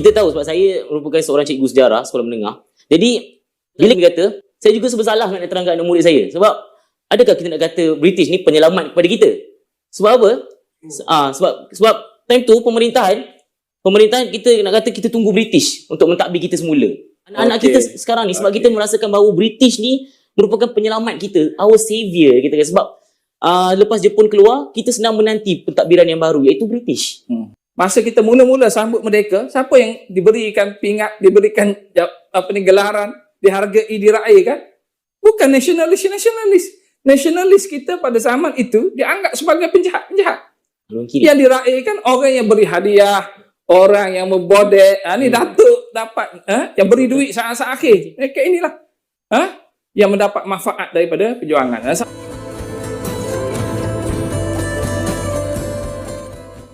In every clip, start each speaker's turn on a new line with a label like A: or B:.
A: kita tahu sebab saya merupakan seorang cikgu sejarah sekolah menengah. Jadi bila kita kata, saya juga bersalah nak terangkan anak murid saya. Sebab adakah kita nak kata British ni penyelamat kepada kita? Sebab apa? Sebab time tu pemerintahan kita nak kata kita tunggu British untuk mentadbir kita semula. Anak-anak kita sekarang ni sebab kita merasakan bahawa British ni merupakan penyelamat kita, our savior kita kan. Sebab lepas Jepun keluar, kita sedang menanti pentadbiran yang baru iaitu British.
B: Masa kita mula-mula sambut merdeka, siapa yang diberikan pingat, diberikan gelaran, dihargai, diraihkan? Bukan nasionalis. Nasionalis kita pada zaman itu dianggap sebagai penjahat. Yang diraihkan orang yang beri hadiah, orang yang membodek. Ni datuk dapat yang beri duit saat-saat akhir. Mereka inilah yang mendapat manfaat daripada perjuangan.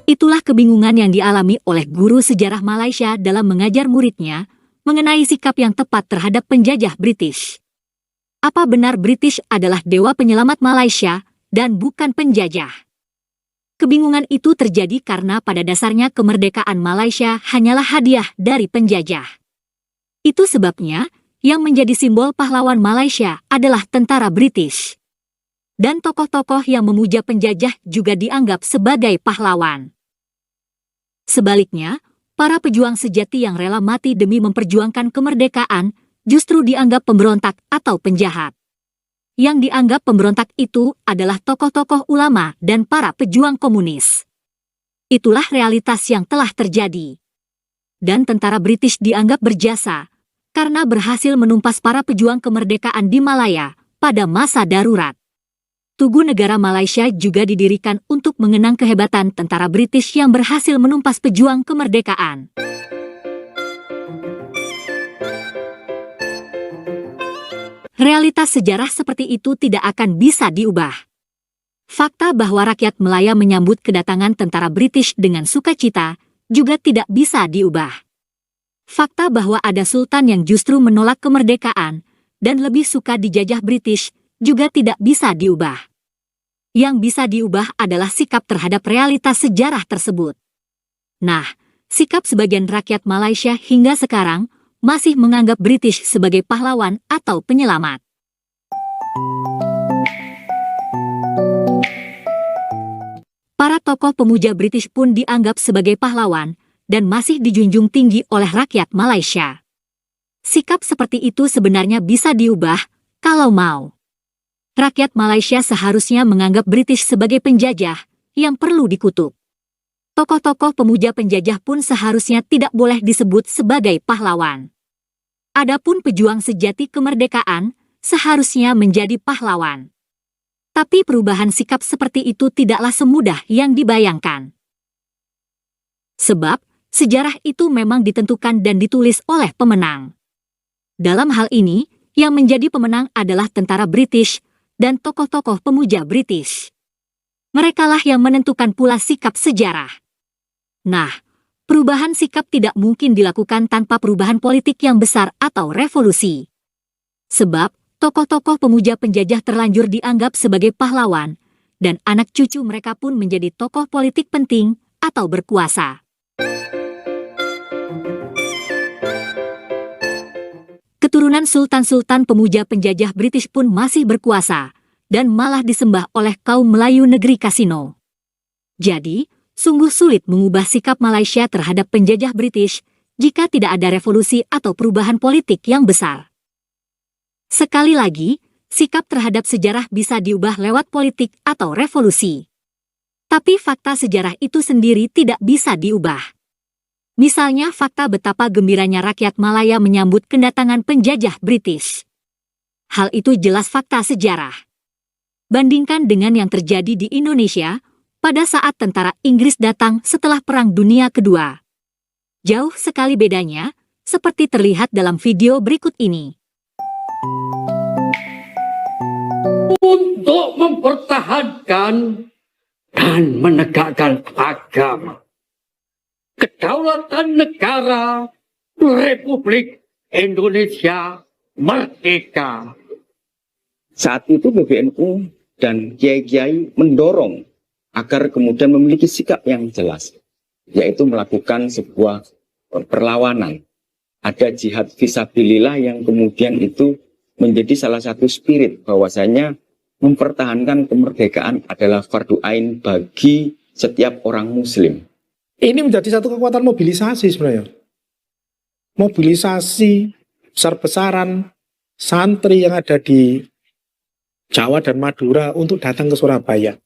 C: Itulah kebingungan yang dialami oleh guru sejarah Malaysia dalam mengajar muridnya mengenai sikap yang tepat terhadap penjajah British. Apa benar British adalah dewa penyelamat Malaysia dan bukan penjajah? Kebingungan itu terjadi karena pada dasarnya kemerdekaan Malaysia hanyalah hadiah dari penjajah. Itu sebabnya yang menjadi simbol pahlawan Malaysia adalah tentara British. Dan tokoh-tokoh yang memuja penjajah juga dianggap sebagai pahlawan. Sebaliknya, para pejuang sejati yang rela mati demi memperjuangkan kemerdekaan justru dianggap pemberontak atau penjahat. Yang dianggap pemberontak itu adalah tokoh-tokoh ulama dan para pejuang komunis. Itulah realitas yang telah terjadi. Dan tentara British dianggap berjasa karena berhasil menumpas para pejuang kemerdekaan di Malaya pada masa darurat. Tugu Negara Malaysia juga didirikan untuk mengenang kehebatan tentara British yang berhasil menumpas pejuang kemerdekaan. Realitas sejarah seperti itu tidak akan bisa diubah. Fakta bahwa rakyat Malaya menyambut kedatangan tentara British dengan sukacita juga tidak bisa diubah. Fakta bahwa ada sultan yang justru menolak kemerdekaan dan lebih suka dijajah British juga tidak bisa diubah. Yang bisa diubah adalah sikap terhadap realitas sejarah tersebut. Nah, sikap sebagian rakyat Malaysia hingga sekarang masih menganggap British sebagai pahlawan atau penyelamat. Para tokoh pemuja British pun dianggap sebagai pahlawan dan masih dijunjung tinggi oleh rakyat Malaysia. Sikap seperti itu sebenarnya bisa diubah kalau mau. Rakyat Malaysia seharusnya menganggap British sebagai penjajah yang perlu dikutuk. Tokoh-tokoh pemuja penjajah pun seharusnya tidak boleh disebut sebagai pahlawan. Adapun pejuang sejati kemerdekaan seharusnya menjadi pahlawan. Tapi perubahan sikap seperti itu tidaklah semudah yang dibayangkan. Sebab, sejarah itu memang ditentukan dan ditulis oleh pemenang. Dalam hal ini, yang menjadi pemenang adalah tentara British dan tokoh-tokoh pemuja British. Merekalah yang menentukan pula sikap sejarah. Nah, perubahan sikap tidak mungkin dilakukan tanpa perubahan politik yang besar atau revolusi. Sebab, tokoh-tokoh pemuja penjajah terlanjur dianggap sebagai pahlawan, dan anak cucu mereka pun menjadi tokoh politik penting atau berkuasa. Keturunan sultan-sultan pemuja penjajah British pun masih berkuasa, dan malah disembah oleh kaum Melayu negeri Kasino. Jadi, sungguh sulit mengubah sikap Malaysia terhadap penjajah British jika tidak ada revolusi atau perubahan politik yang besar. Sekali lagi, sikap terhadap sejarah bisa diubah lewat politik atau revolusi. Tapi fakta sejarah itu sendiri tidak bisa diubah. Misalnya fakta betapa gembiranya rakyat Malaya menyambut kedatangan penjajah British. Hal itu jelas fakta sejarah. Bandingkan dengan yang terjadi di Indonesia pada saat tentara Inggris datang setelah Perang Dunia Kedua. Jauh sekali bedanya, seperti terlihat dalam video berikut ini.
D: Untuk mempertahankan dan menegakkan agama, kedaulatan negara Republik Indonesia merdeka.
E: Saat itu PBNU dan kiai-kiai mendorong agar kemudian memiliki sikap yang jelas, yaitu melakukan sebuah perlawanan. Ada jihad fisabilillah yang kemudian itu menjadi salah satu spirit bahwasanya mempertahankan kemerdekaan adalah fardu ain bagi setiap orang muslim.
F: Ini menjadi satu kekuatan mobilisasi sebenarnya. Mobilisasi besar-besaran santri yang ada di Jawa dan Madura untuk datang ke Surabaya.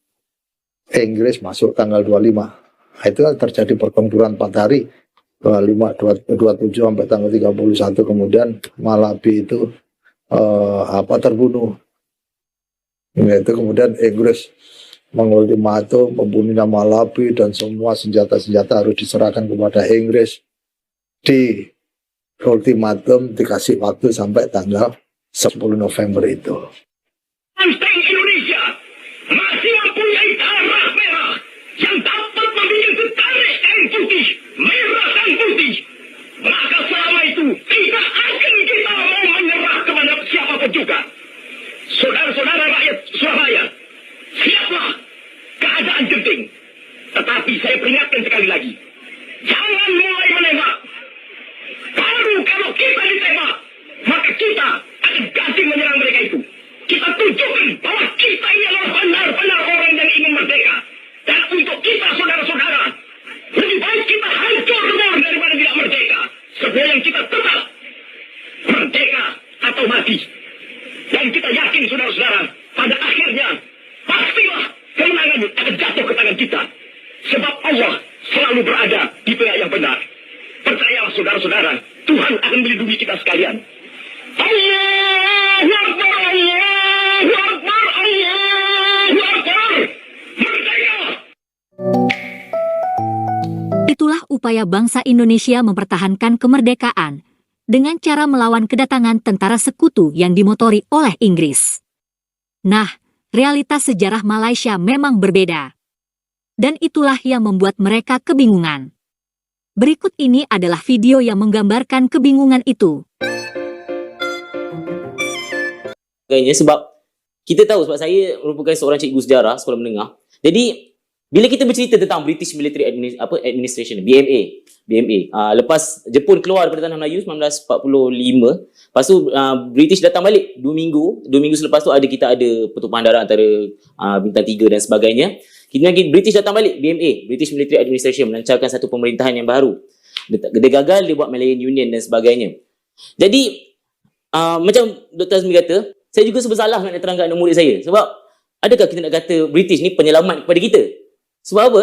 F: Inggris masuk tanggal 25. Itu terjadi pertempuran 4 hari. 25, 27 sampai tanggal 31. Kemudian Malabi itu terbunuh. Itu kemudian Inggris mengultimatum pembunuhan Malabi dan semua senjata-senjata harus diserahkan kepada Inggris. Di ultimatum dikasih waktu sampai tanggal 10 November itu.
G: Banteng Indonesia masih mempunyai darah merah yang dapat membuat setarik kain putih, merah dan putih. Maka selama itu tidak akan kita mau menyerah kepada siapapun juga. Saudara-saudara rakyat Surabaya, siaplah, keadaan genting. Tetapi saya peringatkan sekali lagi, jangan mulai menembak. Baru kalau kita ditembak, maka kita akan ganti menyerang mereka itu. Kita tunjukkan bahwa kita ini adalah benar-benar orang yang ingin merdeka. Dan untuk kita, saudara-saudara, lebih baik kita hancur lebur daripada tidak merdeka. Sebelum kita tetap merdeka atau mati. Dan kita yakin, saudara-saudara, pada akhirnya pastilah kemenangan akan jatuh ke tangan kita. Sebab Allah selalu berada di pihak yang benar. Percayalah, saudara-saudara, Tuhan akan melindungi kita sekalian. Allahu Akbar, Allahu Akbar, Allahu Akbar. Merdeka!
C: Itulah upaya bangsa Indonesia mempertahankan kemerdekaan dengan cara melawan kedatangan tentara sekutu yang dimotori oleh Inggris. Nah, realitas sejarah Malaysia memang berbeda. Dan itulah yang membuat mereka kebingungan. Berikut ini adalah video yang menggambarkan kebingungan itu.
A: Sebab kita tahu, sebab saya merupakan seorang cikgu sejarah sekolah menengah. Jadi bila kita bercerita tentang British Military Administration, BMA, lepas Jepun keluar daripada tanah Melayu 1945, lepas tu British datang balik 2 minggu selepas tu kita ada pertumpahan darah antara bintang 3 dan sebagainya. British datang balik, BMA, British Military Administration, melancarkan satu pemerintahan yang baru. Dia gagal, dia buat Malayan Union dan sebagainya. Jadi macam Dr. Azmi kata, saya juga bersalah nak terangkan anak murid saya. Sebab adakah kita nak kata British ni penyelamat kepada kita? Sebab apa?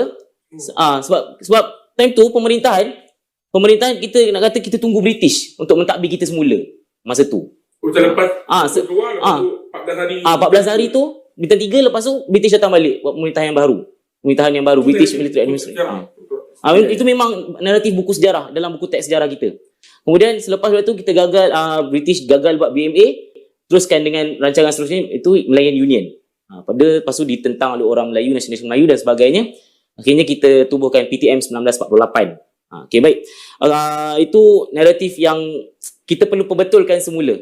A: Sebab time tu pemerintahan kita nak kata kita tunggu British untuk mentadbir kita semula masa tu.
H: Macam lepas keluar 14 hari.
A: 14 hari tu bintang 3, lepas tu British datang balik buat pemerintahan yang baru, British Military Administration. Itu memang naratif buku sejarah, dalam buku teks sejarah kita. Kemudian selepas itu kita gagal, British gagal buat BMA, teruskan dengan rancangan seterusnya itu Malayan Union. Lepas tu ditentang oleh orang Melayu, nasionalis Melayu dan sebagainya. Akhirnya kita tubuhkan PTM 1948. Okey, baik. Itu naratif yang kita perlu perbetulkan semula.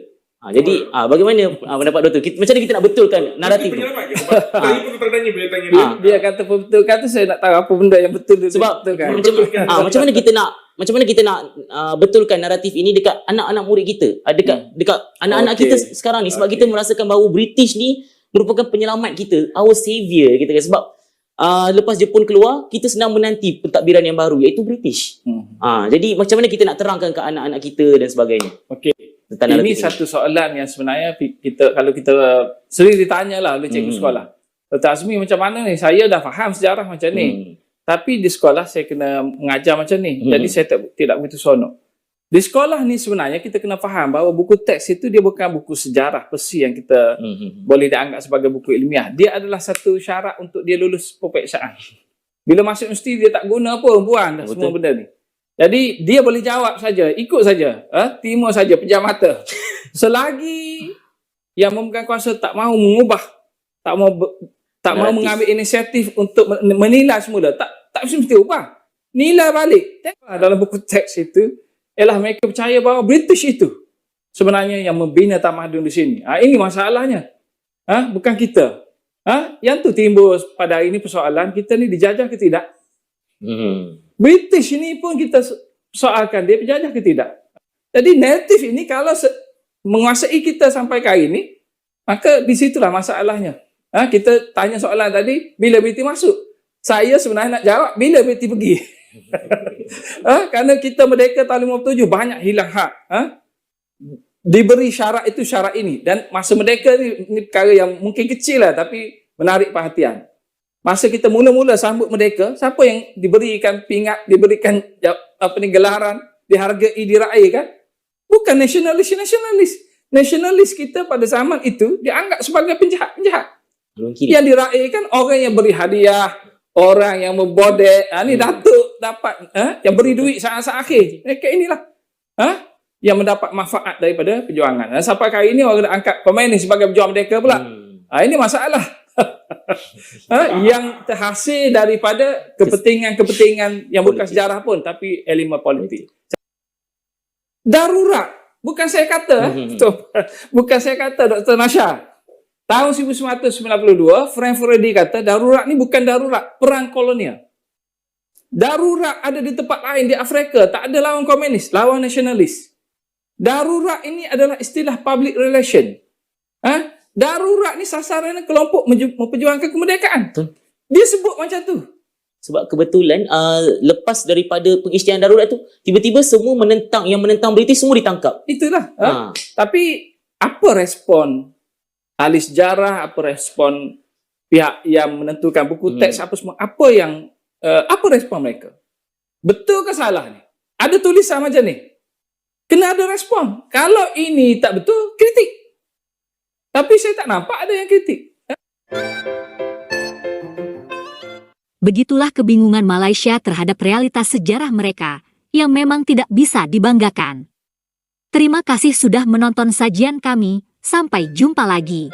A: Jadi bagaimana pendapat doktor? Macam mana kita nak betulkan naratif tu?
H: Tadi pun tanya bila tanya dia.
B: Dia kata perbetulkan tu, saya nak tahu apa benda yang betul dia
A: Sebab
B: betulkan.
A: macam mana kita nak betulkan naratif ini dekat anak-anak murid kita, dekat anak-anak kita sekarang ni, sebab kita merasakan bahawa British ni merupakan penyelamat kita, our savior kita kan. Sebab lepas Jepun keluar, kita sedang menanti pentadbiran yang baru, iaitu British. Jadi macam mana kita nak terangkan ke anak-anak kita dan sebagainya?
B: Okey. Ini satu soalan yang sebenarnya kalau kita sering ditanyalah oleh cikgu sekolah. Dr. Azmi, macam mana ni? Saya dah faham sejarah macam ni. Tapi di sekolah saya kena mengajar macam ni. Jadi saya tidak begitu seronok. Di sekolah ni sebenarnya kita kena faham bahawa buku teks itu dia bukan buku sejarah besi yang kita boleh dianggap sebagai buku ilmiah. Dia adalah satu syarat untuk dia lulus peperiksaan. Bila masuk universiti dia tak guna pun, buang dah semua benda ni. Jadi dia boleh jawab saja, ikut saja, terima saja, pejam mata. Selagi yang memegang kuasa tak mahu mengubah, tak mahu mengambil inisiatif untuk menilai semula, tak mesti ubah. Nilai balik. Dalam buku teks itu ialah mereka percaya bahawa British itu sebenarnya yang membina tamadun di sini. Ini masalahnya. Bukan kita. Yang tu timbul pada hari ini persoalan, kita ni dijajah ke tidak? British ini pun kita persoalkan dia penjajah ke tidak. Jadi naratif ini kalau menguasai kita sampai kali ini, maka disitulah masalahnya. Kita tanya soalan tadi, bila BT masuk? Saya sebenarnya nak jawab, bila BT pergi? Kerana kita merdeka tahun 57, banyak hilang hak. Diberi syarat itu syarat ini. Dan masa merdeka ni perkara yang mungkin kecil lah, tapi menarik perhatian. Masa kita mula-mula sambut merdeka, siapa yang diberikan pingat, diberikan gelaran, dihargai, diraihkan? Bukan nasionalis. Nasionalis kita pada zaman itu dianggap sebagai penjahat. Yang diraihkan orang yang beri hadiah, orang yang membodek. Ni datuk dapat yang beri duit saat-saat akhir. Mereka inilah yang mendapat manfaat daripada perjuangan. Dan sampai kali ini orang nak angkat pemain ni sebagai pejuang merdeka pula. Ini masalah. Yang terhasil daripada kepentingan-kepentingan yang bukan sejarah pun, tapi elemen politik. Darurat. Bukan saya kata. Bukan saya kata, Dr. Nasha. Tahun 1992, Frank Furedi kata, darurat ni bukan darurat perang kolonial. Darurat ada di tempat lain, di Afrika. Tak ada lawan komunis, lawan nasionalis. Darurat ini adalah istilah public relation. Darurat ni sasaran kelompok memperjuangkan kemerdekaan. Dia sebut macam tu.
A: Sebab kebetulan lepas daripada pengisytiharan darurat tu, tiba-tiba semua yang menentang British semua ditangkap.
B: Itulah. Tapi apa respon ahli sejarah, apa respon pihak yang menentukan buku teks apa semua, apa respon mereka? Betul ke salah ni? Ada tulisan macam ni. Kena ada respon. Kalau ini tak betul, kritik. Tapi saya tak nampak ada yang kritik.
C: Begitulah kebingungan Malaysia terhadap realitas sejarah mereka yang memang tidak bisa dibanggakan. Terima kasih sudah menonton sajian kami. Sampai jumpa lagi.